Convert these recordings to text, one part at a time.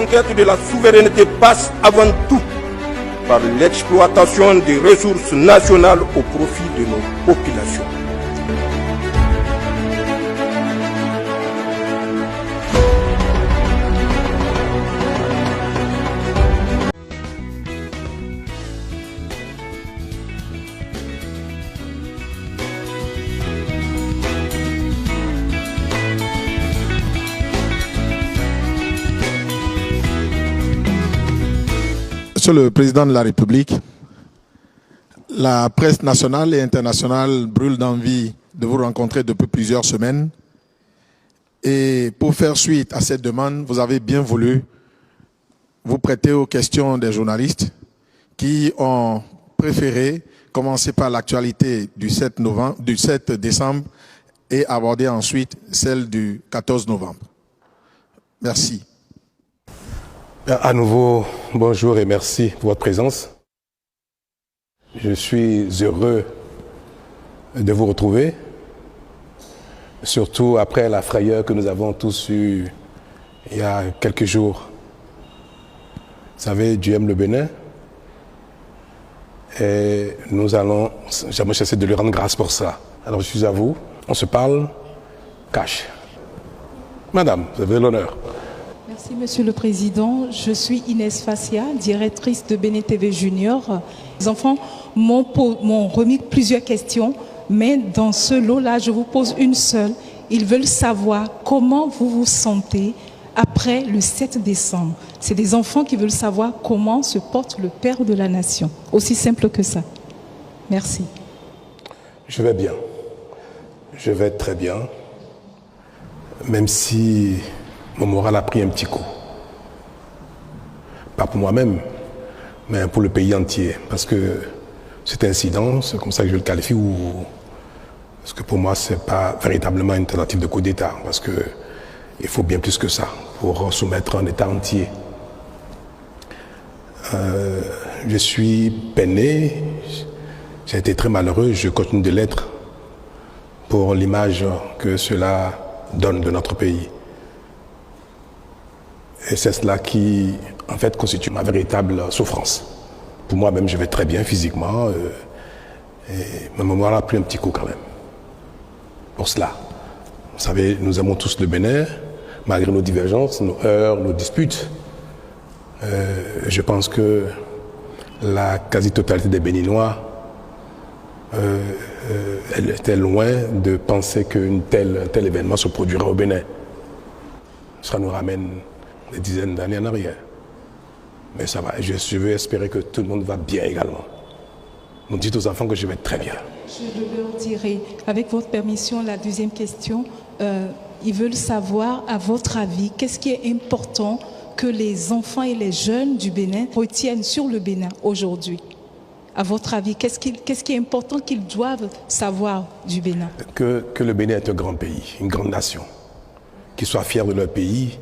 conquête de la souveraineté passe avant tout par l'exploitation des ressources nationales au profit de nos populations. Monsieur le Président de la République, la presse nationale et internationale brûle d'envie de vous rencontrer depuis plusieurs semaines. Et pour faire suite à cette demande, vous avez bien voulu vous prêter aux questions des journalistes qui ont préféré commencer par l'actualité du 7 décembre et aborder ensuite celle du 14 novembre. Merci. À nouveau, bonjour et merci pour votre présence. Je suis heureux de vous retrouver, surtout après la frayeur que nous avons tous eue il y a quelques jours. Vous savez, Dieu aime le Bénin et nous allons jamais cesser de lui rendre grâce pour ça. Alors je suis à vous, on se parle cash. Madame, vous avez l'honneur. Merci Monsieur le Président. Je suis Inès Fassia, directrice de Bénin TV Junior. Les enfants m'ont remis plusieurs questions, mais dans ce lot-là, je vous pose une seule. Ils veulent savoir comment vous vous sentez après le 7 décembre. C'est des enfants qui veulent savoir comment se porte le Père de la Nation. Aussi simple que ça. Merci. Je vais bien. Je vais très bien. Même si mon moral a pris un petit coup. Pas pour moi-même, mais pour le pays entier. Parce que cet incident, c'est comme ça que je le qualifie, parce que pour moi, ce n'est pas véritablement une tentative de coup d'État. Parce qu'il faut bien plus que ça pour soumettre un État entier. Je suis peiné, j'ai été très malheureux, je continue de l'être pour l'image que cela donne de notre pays. Et c'est cela qui, en fait, constitue ma véritable souffrance. Pour moi-même, je vais très bien physiquement, et ma mémoire a pris un petit coup quand même. Pour cela, vous savez, nous aimons tous le Bénin, malgré nos divergences, nos heurts, nos disputes. Je pense que la quasi-totalité des Béninois, elle était loin de penser qu'un tel événement se produirait au Bénin. Ça nous ramène des dizaines d'années en arrière. Mais ça va, je veux espérer que tout le monde va bien également. Donc dites aux enfants que je vais très bien. Je leur dirai, avec votre permission, la deuxième question. Ils veulent savoir, à votre avis, qu'est-ce qui est important que les enfants et les jeunes du Bénin retiennent sur le Bénin aujourd'hui? À votre avis, qu'est-ce qui est important qu'ils doivent savoir du Bénin? Que le Bénin est un grand pays, une grande nation. Qu'ils soient fiers de leur pays,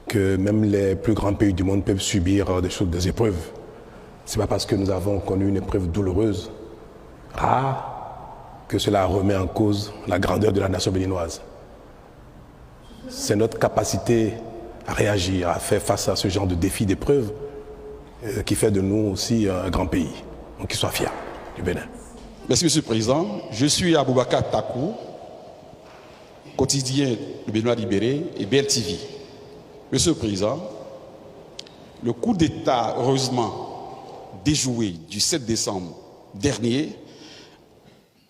que même les plus grands pays du monde peuvent subir des épreuves. Ce n'est pas parce que nous avons connu une épreuve douloureuse, rare, que cela remet en cause la grandeur de la nation béninoise. C'est notre capacité à réagir, à faire face à ce genre de défis, d'épreuves, qui fait de nous aussi un grand pays. Donc qu'ils soient fiers du Bénin. Merci Monsieur le Président. Je suis Aboubakar Takou, quotidien Le Béninois libéré et BLTV. Monsieur le Président, le coup d'État, heureusement déjoué du 7 décembre dernier,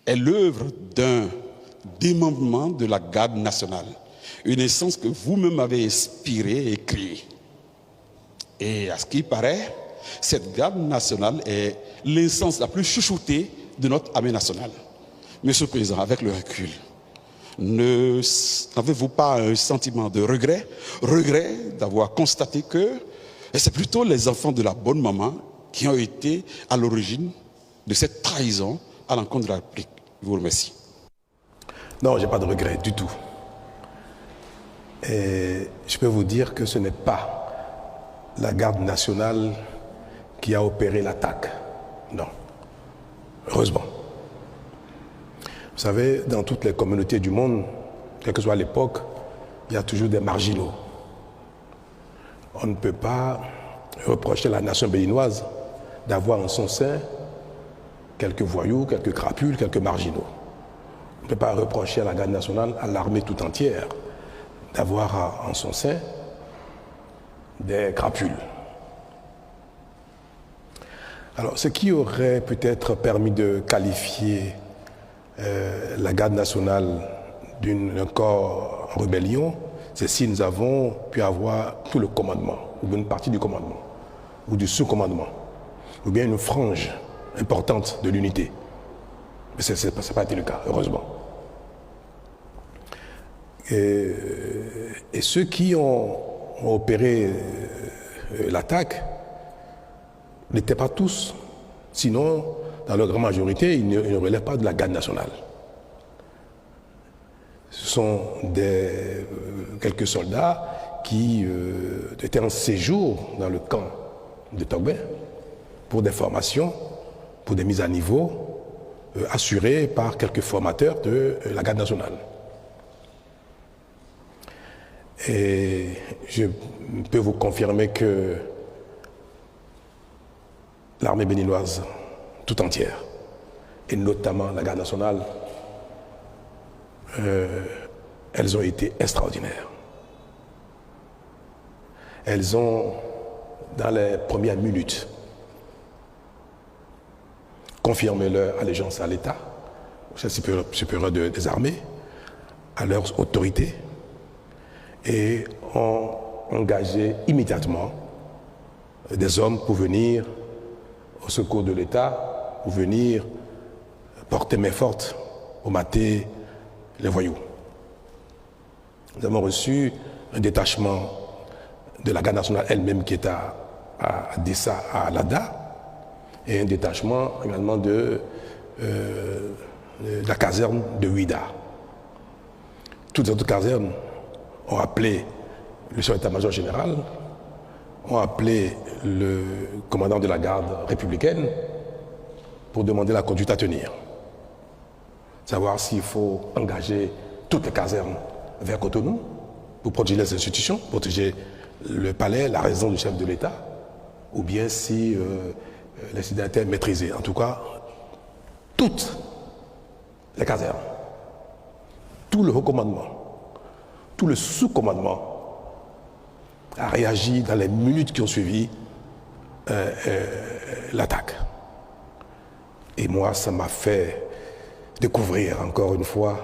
est l'œuvre d'un démembrement de la garde nationale. Une essence que vous-même avez inspirée et créée. Et à ce qui paraît, cette garde nationale est l'essence la plus chouchoutée de notre armée nationale. Monsieur le Président, avec le recul, n'avez-vous pas un sentiment de regret d'avoir constaté que c'est plutôt les enfants de la bonne maman qui ont été à l'origine de cette trahison à l'encontre de la République? Je vous remercie. Non, je n'ai pas de regret du tout. Et je peux vous dire que ce n'est pas la garde nationale qui a opéré l'attaque. Non. Heureusement. Vous savez, dans toutes les communautés du monde, quelle que soit l'époque, il y a toujours des marginaux. on ne peut pas reprocher à la nation béninoise d'avoir en son sein quelques voyous, quelques crapules, quelques marginaux. On ne peut pas reprocher à la garde nationale, à l'armée tout entière, d'avoir en son sein des crapules. Alors, ce qui aurait peut-être permis de qualifier la garde nationale d'un corps en rébellion, c'est si nous avons pu avoir tout le commandement, ou une partie du commandement, ou du sous-commandement, ou bien une frange importante de l'unité. Mais ce n'a pas été le cas, heureusement. Et ceux qui ont opéré l'attaque n'étaient pas tous, sinon, dans leur grande majorité, ils ne relèvent pas de la garde nationale. Ce sont quelques soldats qui étaient en séjour dans le camp de Togbe pour des formations, pour des mises à niveau assurées par quelques formateurs de la garde nationale. Et je peux vous confirmer que l'armée béninoise tout entière, et notamment la garde nationale, elles ont été extraordinaires. Elles ont, dans les premières minutes, confirmé leur allégeance à l'État, au chef supérieur des armées, à leurs autorités, et ont engagé immédiatement des hommes pour venir au secours de l'État, pour venir porter main forte au mater les voyous. Nous avons reçu un détachement de la garde nationale elle-même qui est à Dessa, à Lada, et un détachement également de la caserne de Ouida. Toutes les autres casernes ont appelé le chef d'état-major général, ont appelé le commandant de la garde républicaine pour demander la conduite à tenir. Savoir s'il faut engager toutes les casernes vers Cotonou pour protéger les institutions, protéger le palais, la résidence du chef de l'État, ou bien si l'incident était maîtrisé. En tout cas, toutes les casernes, tout le recommandement, tout le sous-commandement a réagi dans les minutes qui ont suivi l'attaque. Et moi, ça m'a fait découvrir encore une fois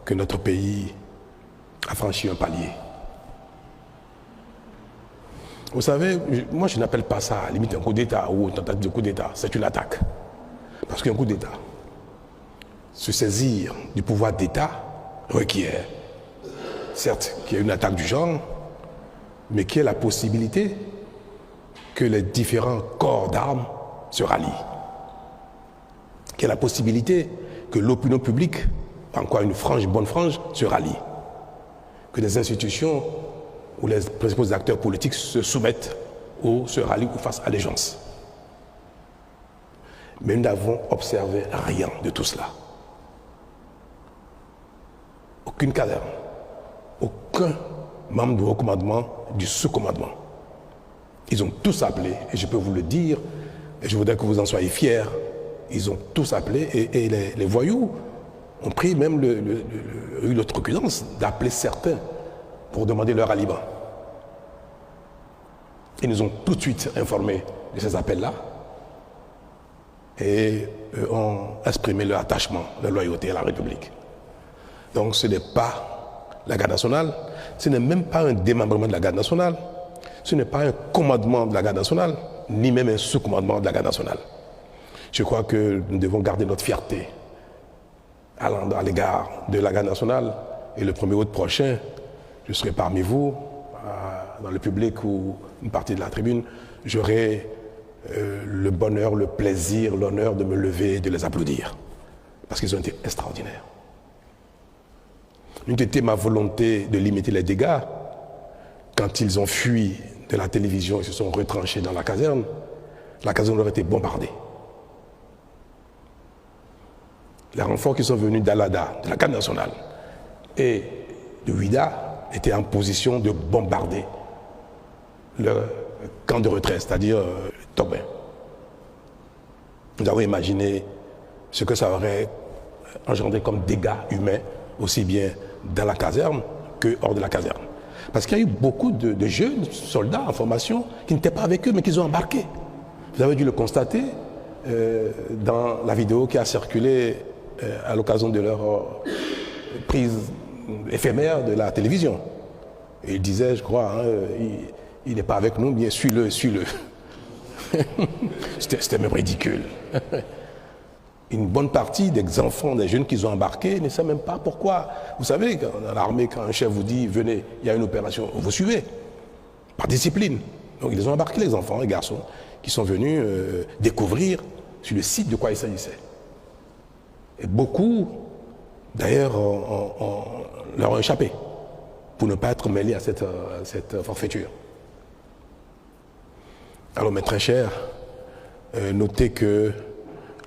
que notre pays a franchi un palier. Vous savez, moi je n'appelle pas ça à la limite un coup d'État ou une tentative de coup d'État, c'est une attaque. Parce qu'un coup d'État, se saisir du pouvoir d'État requiert, certes, qu'il y ait une attaque du genre, mais qu'il y ait la possibilité que les différents corps d'armes se rallient. Qu'il y ait la possibilité que l'opinion publique, encore une bonne frange, se rallie. Que les institutions ou les principaux acteurs politiques se soumettent ou se rallient ou fassent allégeance. Mais nous n'avons observé rien de tout cela. Aucune caserne, aucun membre du recommandement, du sous-commandement. Ils ont tous appelé, et je peux vous le dire, et je voudrais que vous en soyez fiers, ils ont tous appelé, et les voyous ont pris même eu l'outrecuidance d'appeler certains pour demander leur ralliement. Ils nous ont tout de suite informés de ces appels-là et ont exprimé leur attachement, leur loyauté à la République. Donc ce n'est pas la garde nationale, ce n'est même pas un démembrement de la garde nationale, ce n'est pas un commandement de la garde nationale, ni même un sous-commandement de la garde nationale. Je crois que nous devons garder notre fierté à l'égard de la garde nationale. Et le 1er août prochain, je serai parmi vous, dans le public ou une partie de la tribune, j'aurai le bonheur, le plaisir, l'honneur de me lever et de les applaudir. Parce qu'ils ont été extraordinaires. N'eût été ma volonté de limiter les dégâts quand ils ont fui de la télévision et se sont retranchés dans la caserne aurait été bombardée. Les renforts qui sont venus d'Alada, de la garde nationale, et de Ouida étaient en position de bombarder leur camp de retraite, c'est-à-dire Tobin. Nous avons imaginé ce que ça aurait engendré comme dégâts humains, aussi bien dans la caserne que hors de la caserne. Parce qu'il y a eu beaucoup de jeunes soldats en formation qui n'étaient pas avec eux, mais qu'ils ont embarqués. Vous avez dû le constater dans la vidéo qui a circulé à l'occasion de leur prise éphémère de la télévision. Et il disait, je crois, hein, il n'est pas avec nous, bien suis-le, suis-le. C'était même ridicule. Une bonne partie des enfants, des jeunes qu'ils ont embarqués ne savent même pas pourquoi. Vous savez, dans l'armée, quand un chef vous dit, venez, il y a une opération, vous suivez, par discipline. Donc ils ont embarqué les enfants, les garçons, qui sont venus découvrir sur le site de quoi il s'agissait. Et beaucoup, d'ailleurs, leur ont échappé pour ne pas être mêlés à cette forfaiture. Alors, mes très chers, notez que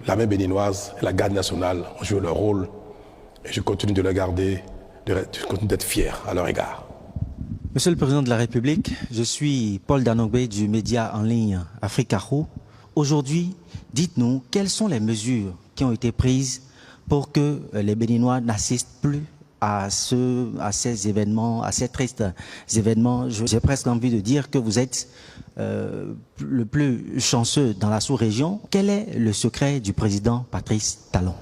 l'armée béninoise et la garde nationale ont joué leur rôle et je continue de le garder, je continue d'être fier à leur égard. Monsieur le Président de la République, je suis Paul Danogbe du média en ligne Africarou. Aujourd'hui, dites-nous quelles sont les mesures qui ont été prises pour que les Béninois n'assistent plus à ces événements, à ces tristes événements. J'ai presque envie de dire que vous êtes le plus chanceux dans la sous-région. Quel est le secret du président Patrice Talon?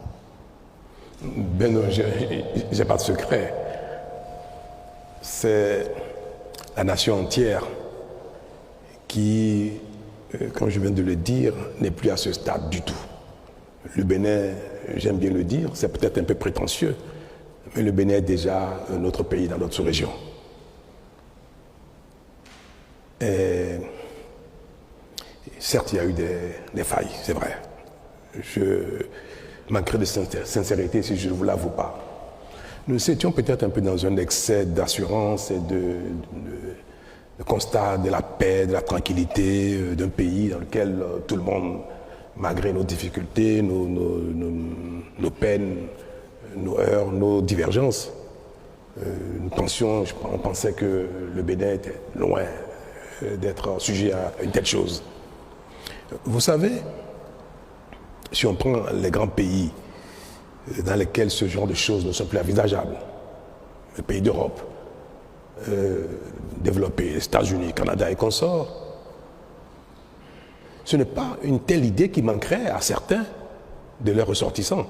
Ben non, j'ai pas de secret. C'est la nation entière qui, comme je viens de le dire, n'est plus à ce stade du tout. Le Bénin, j'aime bien le dire, c'est peut-être un peu prétentieux, mais le Bénin est déjà notre pays dans notre sous-région. Et certes, il y a eu des failles, c'est vrai. Je manquerais de sincérité si je ne vous l'avoue pas. Nous étions peut-être un peu dans un excès d'assurance et de constat de la paix, de la tranquillité d'un pays dans lequel tout le monde, malgré nos difficultés, nos peines, nos heurts, nos divergences, on pensait que le Bénin était loin d'être sujet à une telle chose. Vous savez, si on prend les grands pays dans lesquels ce genre de choses ne sont plus envisageables, les pays d'Europe, développés, les États-Unis, Canada et consorts, ce n'est pas une telle idée qui manquerait à certains de leurs ressortissants.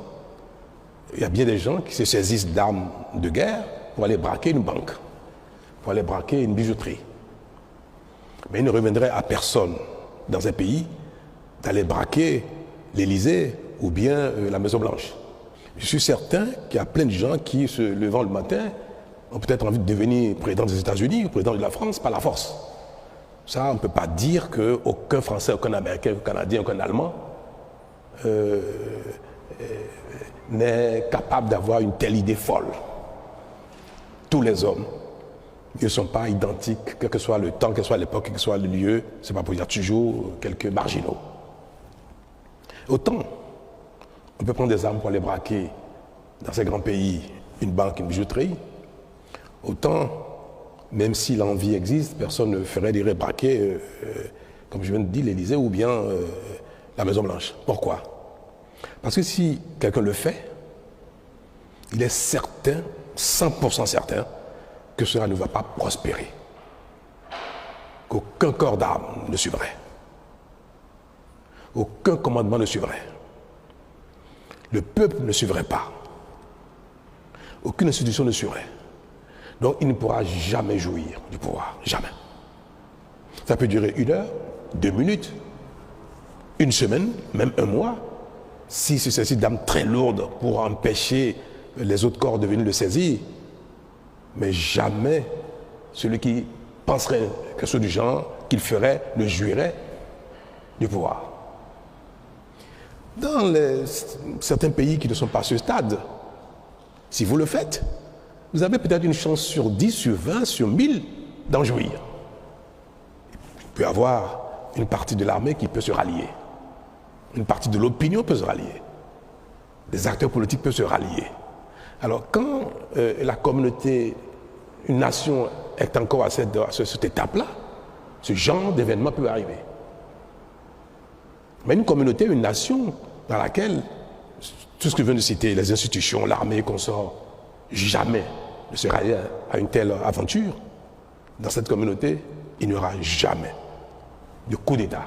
Il y a bien des gens qui se saisissent d'armes de guerre pour aller braquer une banque, pour aller braquer une bijouterie. Mais il ne reviendrait à personne dans un pays d'aller braquer l'Élysée ou bien la Maison-Blanche. Je suis certain qu'il y a plein de gens qui, se levant le matin, ont peut-être envie de devenir président des États-Unis ou président de la France par la force. Ça, on ne peut pas dire qu'aucun Français, aucun Américain, aucun Canadien, aucun Allemand n'est capable d'avoir une telle idée folle. Tous les hommes ne sont pas identiques, quel que soit le temps, quelle que soit l'époque, quel que soit le lieu. C'est pas pour dire toujours quelques marginaux. Autant, on peut prendre des armes pour aller braquer dans ces grands pays une banque, une bijouterie. Autant, même si l'envie existe, personne ne ferait des braquer, comme je viens de dire, l'Élysée ou bien la Maison-Blanche. Pourquoi? Parce que si quelqu'un le fait, il est certain, 100% certain, que cela ne va pas prospérer. Qu'aucun corps d'armes ne suivrait. Aucun commandement ne suivrait. Le peuple ne suivrait pas. Aucune institution ne suivrait. Donc il ne pourra jamais jouir du pouvoir. Jamais. Ça peut durer 1 heure, 2 minutes, 1 semaine, même 1 mois. Si c'est ceci d'armes très lourdes pour empêcher les autres corps de venir le saisir, mais jamais celui qui penserait quelque chose du genre, qu'il ferait, ne jouirait du pouvoir. Dans certains pays qui ne sont pas à ce stade, si vous le faites, vous avez peut-être une chance sur 10, sur 20, sur 1000 d'en jouir. Il peut y avoir une partie de l'armée qui peut se rallier. Une partie de l'opinion peut se rallier. Des acteurs politiques peuvent se rallier. Alors quand la communauté, une nation est encore à cette étape-là, Ce genre d'événement peut arriver. Mais une communauté, une nation dans laquelle, tout ce que je viens de citer, les institutions, l'armée, consorts, jamais ne sera allé à une telle aventure, dans cette communauté, il n'y aura jamais de coup d'État.